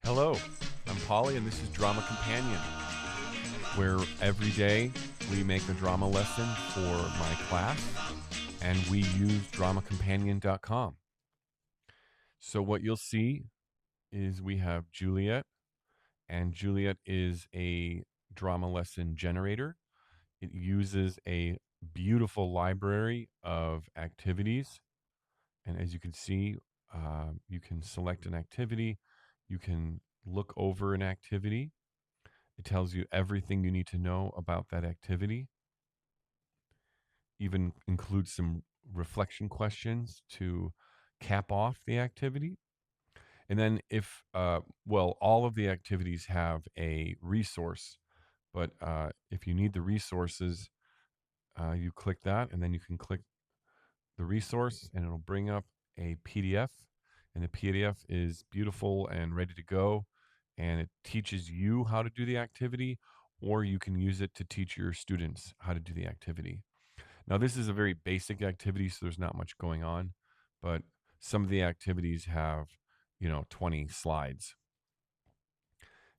Hello, I'm Polly, and this is Drama Companion, where every day we make a drama lesson for my class, and we use dramacompanion.com. So, what you'll see is we have Juliet, and Juliet is a drama lesson generator. It uses a beautiful library of activities, and as you can see, you can select an activity, you can look over an activity. It tells you everything you need to know about that activity, even includes some reflection questions to cap off the activity. And then, all of the activities have a resource, but if you need the resources, you click that, and then you can click the resource, and it'll bring up a PDF. And the PDF is beautiful and ready to go. And it teaches you how to do the activity, or you can use it to teach your students how to do the activity. Now, this is a very basic activity, so there's not much going on, but some of the activities have, 20 slides.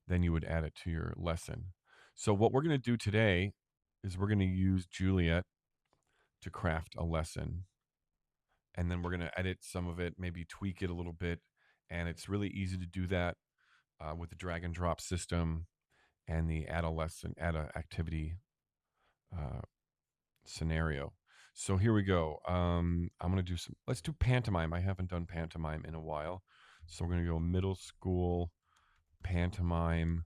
Then you would add it to your lesson. So, what we're going to do today is we're going to use Juliet to craft a lesson, and then we're going to edit some of it, maybe tweak it a little bit. And it's really easy to do that with the drag and drop system and the add a lesson, add a activity uh, scenario. So here we go. I'm going to do let's do pantomime. I haven't done pantomime in a while. So we're going to go middle school pantomime,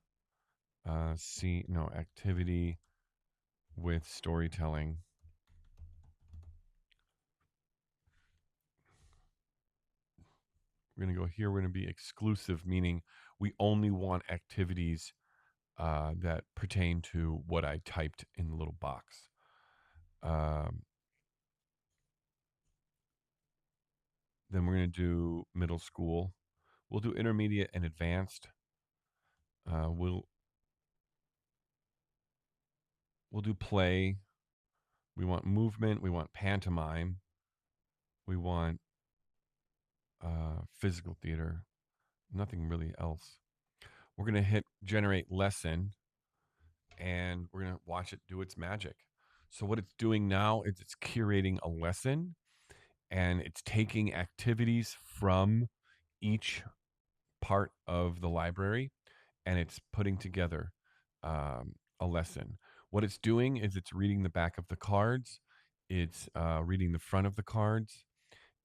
activity with storytelling. We're going to go here. We're going to be exclusive, meaning we only want activities that pertain to what I typed in the little box. Um, then we're going to do middle school. We'll do intermediate and advanced. We'll do play. We want movement. We want pantomime. We want physical theater. Nothing really else. We're going to hit generate lesson, and we're going to watch it do its magic. So what it's doing now is it's curating a lesson, and it's taking activities from each part of the library, and it's putting together a lesson. What it's doing is it's reading the back of the cards, it's reading the front of the cards,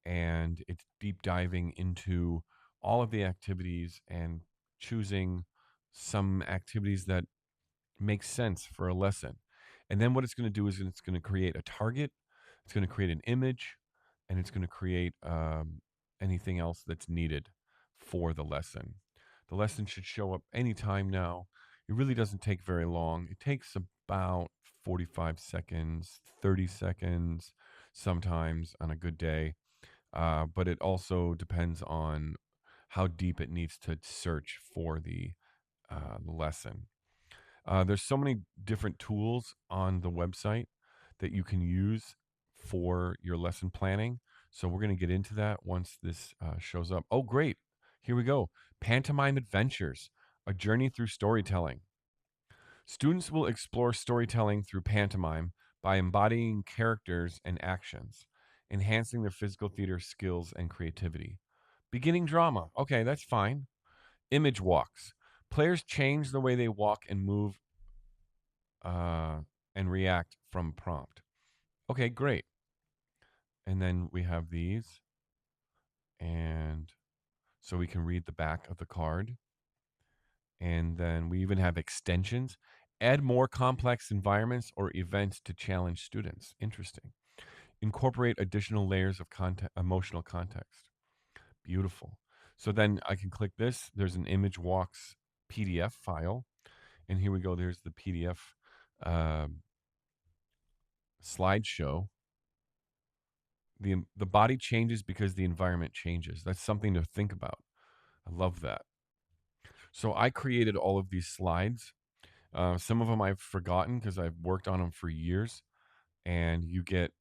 and it's deep diving into all of the activities and choosing some activities that make sense for a lesson. And then what it's going to do is it's going to create a target, it's going to create an image, and it's going to create anything else that's needed for the lesson. The lesson should show up anytime now. It really doesn't take very long. It takes about 45 seconds, 30 seconds, sometimes on a good day. But it also depends on how deep it needs to search for the lesson. There's so many different tools on the website that you can use for your lesson planning. So we're going to get into that once this shows up. Oh, great. Here we go. Pantomime Adventures, a journey through storytelling. Students will explore storytelling through pantomime by embodying characters and actions, enhancing their physical theater skills and creativity. Beginning drama. Okay, that's fine. Image walks. Players change the way they walk and move uh, and react from prompt. Okay, great. And then we have these, and so we can read the back of the card. And then we even have extensions. Add more complex environments or events to challenge students. Interesting. Incorporate additional layers of emotional context. Beautiful. So then I can click this. There's an image walks PDF file. And here we go. There's the PDF uh, slideshow. The body changes because the environment changes. That's something to think about. I love that. So I created all of these slides. Some of them I've forgotten because I've worked on them for years. And you get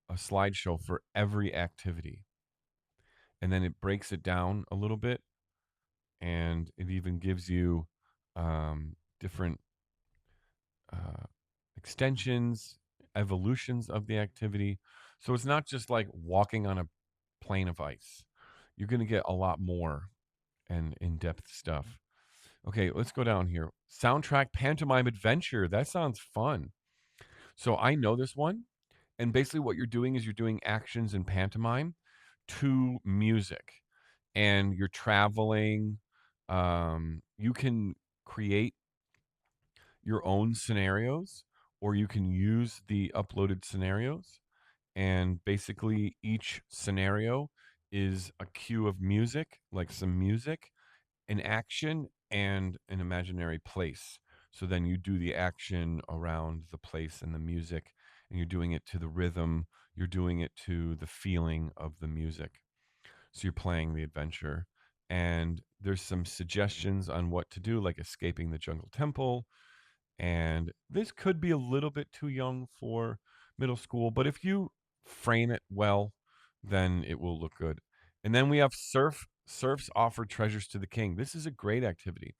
a slideshow for every activity, and then it breaks it down a little bit, and it even gives you different uh, extensions, evolutions of the activity. So it's not just like walking on a plane of ice. You're going to get a lot more and in depth stuff. Okay, let's go down here. Soundtrack pantomime adventure. That sounds fun. So I know this one. And basically, what you're doing is you're doing actions in pantomime to music, and you're traveling. You can create your own scenarios, or you can use the uploaded scenarios. And basically, each scenario is a cue of music, like some music, an action, and an imaginary place. So then you do the action around the place and the music, and you're doing it to the rhythm, you're doing it to the feeling of the music. So you're playing the adventure. And there's some suggestions on what to do, like escaping the jungle temple, and this could be a little bit too young for middle school, but if you frame it well, then it will look good. And then we have serfs offer treasures to the king. This is a great activity.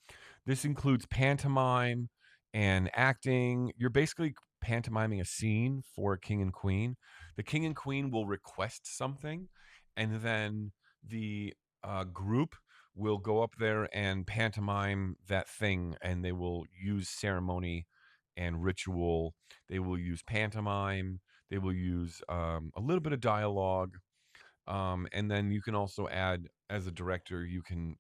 This includes pantomime and acting. You're basically pantomiming a scene for a king and queen. The king and queen will request something, and then the group will go up there and pantomime that thing, and they will use ceremony and ritual. They will use pantomime. They will use a little bit of dialogue, and then you can also add, as a director, you can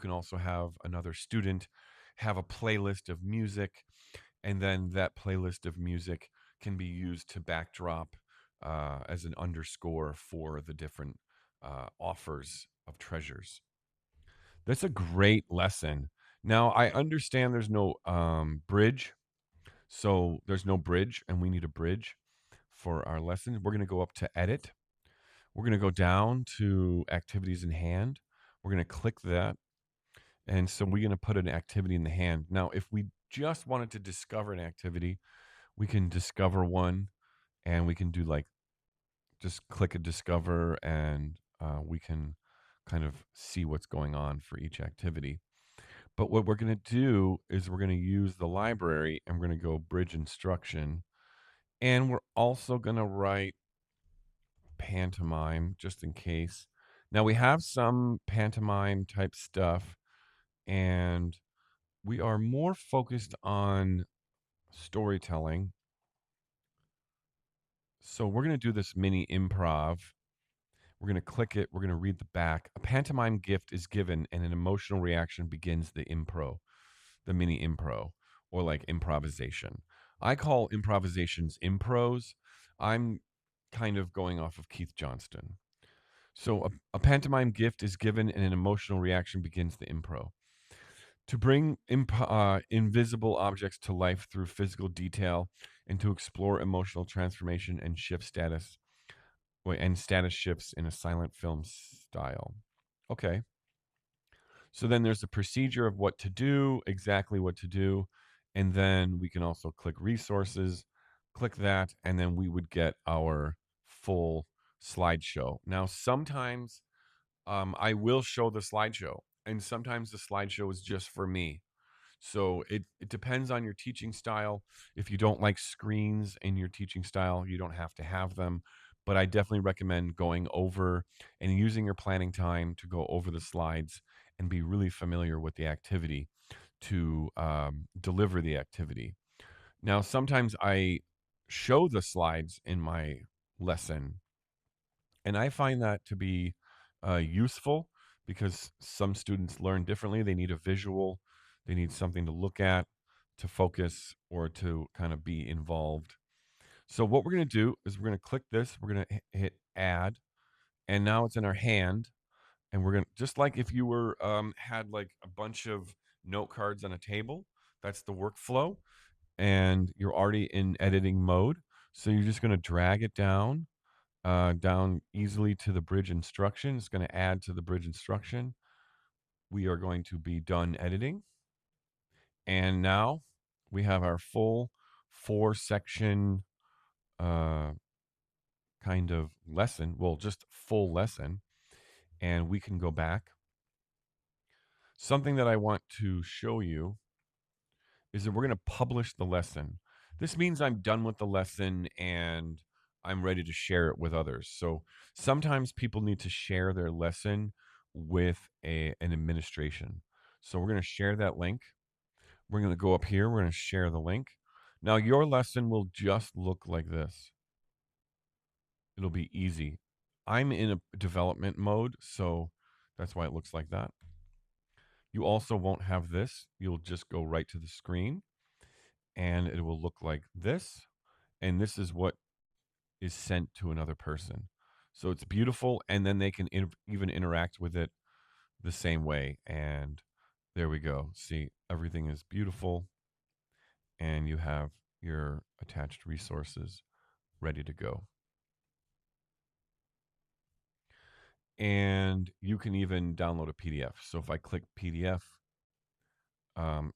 also have another student have a playlist of music, and then that playlist of music can be used to backdrop as an underscore for the different offers of treasures. That's a great lesson. Now, I understand there's no bridge. So there's no bridge, and we need a bridge for our lesson. We're going to go up to edit. We're going to go down to activities in hand. We're going to click that. And so we're going to put an activity in the hand. Now, if we just wanted to discover an activity, we can discover one, and we can do like just click a discover, and we can kind of see what's going on for each activity. But what we're going to do is we're going to use the library, and we're going to go bridge instruction. And we're also going to write pantomime just in case. Now we have some pantomime type stuff, and we are more focused on storytelling. So we're going to do this mini improv. We're going to click it. We're going to read the back. A pantomime gift is given, and an emotional reaction begins the mini impro, or like improvisation. I call improvisations impros. I'm kind of going off of Keith Johnston. So a pantomime gift is given and an emotional reaction begins the impro. To bring invisible objects to life through physical detail and to explore emotional transformation and shift status and status shifts in a silent film style. Okay. So then there's a procedure of what to do, exactly what to do. And then we can also click resources, click that, and then we would get our full slideshow. Now, sometimes I will show the slideshow, and sometimes the slideshow is just for me. So it depends on your teaching style. If you don't like screens in your teaching style, you don't have to have them. But I definitely recommend going over and using your planning time to go over the slides and be really familiar with the activity to deliver the activity. Now, sometimes I show the slides in my lesson, and I find that to be useful because some students learn differently. They need a visual, they need something to look at, to focus, or to kind of be involved. So, what we're going to do is we're going to click this, we're going to hit add, and now it's in our hand. And we're going to, just like if you were, had like a bunch of note cards on a table, that's the workflow. And you're already in editing mode. So, you're just going to drag it down easily to the bridge instruction. It's going to add to the bridge instruction. We are going to be done editing. And now we have our full 4 section uh, kind of lesson. Well, just full lesson. And we can go back. Something that I want to show you is that we're going to publish the lesson. This means I'm done with the lesson and I'm ready to share it with others. So sometimes people need to share their lesson with an administration. So we're going to share that link. We're going to go up here. We're going to share the link. Now your lesson will just look like this. It'll be easy. I'm in a development mode, so that's why it looks like that. You also won't have this. You'll just go right to the screen and it will look like this. And this is what is sent to another person. So it's beautiful. And then they can even interact with it the same way. And there we go. See, everything is beautiful. And you have your attached resources ready to go. And you can even download a PDF. So if I click PDF,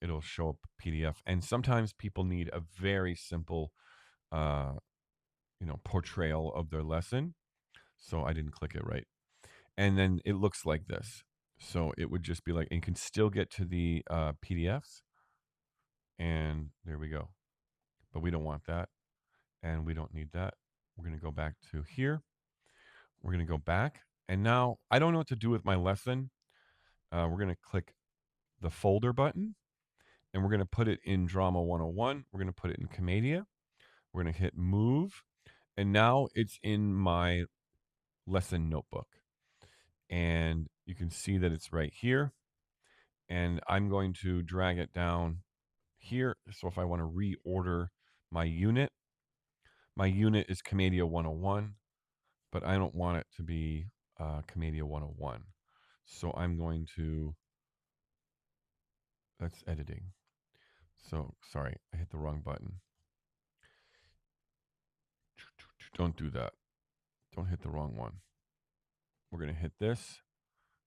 it'll show up PDF. And sometimes people need a very simple, portrayal of their lesson. So I didn't click it right. And then it looks like this. So it would just be like, and you can still get to the PDFs. And there we go. But we don't want that. And we don't need that. We're going to go back to here. We're going to go back. And now I don't know what to do with my lesson. We're going to click the folder button. And we're going to put it in Drama 101. We're going to put it in Commedia. We're going to hit move. And now it's in my lesson notebook. And you can see that it's right here. And I'm going to drag it down here. So if I want to reorder my unit is Commedia 101, but I don't want it to be Commedia 101. So I'm going to, that's editing. So sorry, I hit the wrong button. Don't do that. Don't hit the wrong one. We're going to hit this.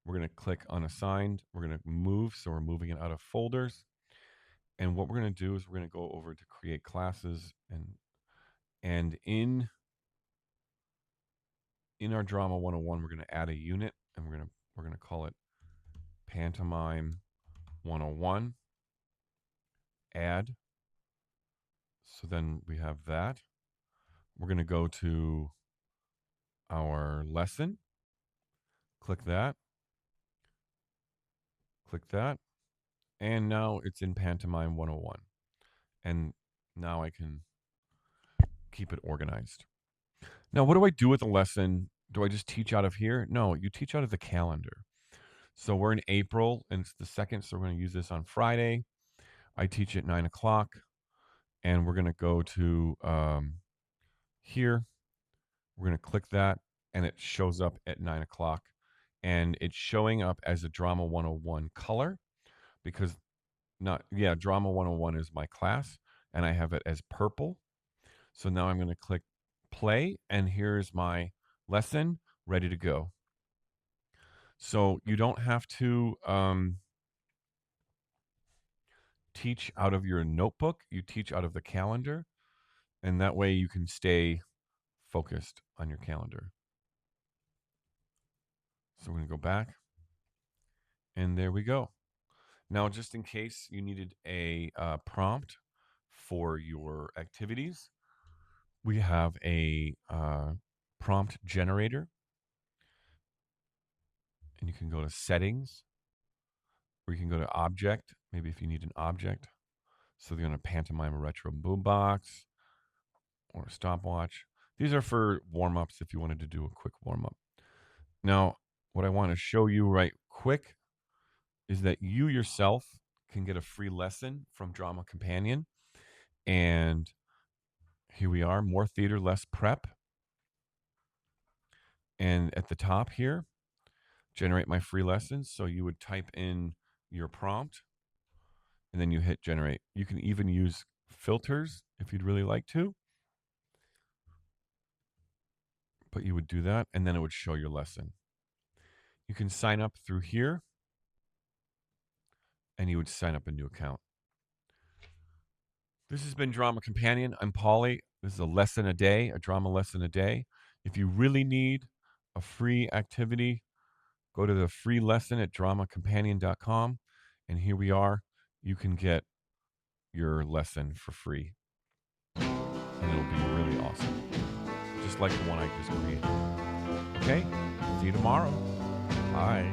We're going to click unassigned. We're going to move. So we're moving it out of folders. And what we're going to do is we're going to go over to create classes and in our Drama 101, we're going to add a unit and we're going to call it Pantomime 101. Add. So then we have that. We're going to go to our lesson. Click that. Click that. And now it's in Pantomime 101. And now I can keep it organized. Now, what do I do with the lesson? Do I just teach out of here? No, you teach out of the calendar. So we're in April and it's the 2nd. So we're going to use this on Friday. I teach at 9 o'clock. And we're going to go to here. We're going to click that and it shows up at 9 o'clock. And it's showing up as a Drama 101 color because Drama 101 is my class and I have it as purple. So now I'm going to click play and here's my lesson ready to go. So you don't have to teach out of your notebook. You teach out of the calendar. And that way you can stay focused on your calendar. So we're going to go back. And there we go. Now, just in case you needed a prompt for your activities, we have a prompt generator. And you can go to settings, or you can go to object, maybe if you need an object. So you're going to pantomime a retro boombox or a stopwatch. These are for warm-ups if you wanted to do a quick warm-up. Now, what I want to show you right quick is that you yourself can get a free lesson from Drama Companion. And here we are, more theater, less prep. And at the top here, generate my free lessons. So you would type in your prompt and then you hit generate. You can even use filters if you'd really like to. But you would do that and then it would show your lesson. You can sign up through here and you would sign up a new account. This has been Drama Companion. I'm Paulie. This is a lesson a day, a drama lesson a day. If you really need a free activity, go to the free lesson at dramacompanion.com. And here we are. You can get your lesson for free, and it'll be really awesome, just like the one I just created. Okay? See you tomorrow. Bye.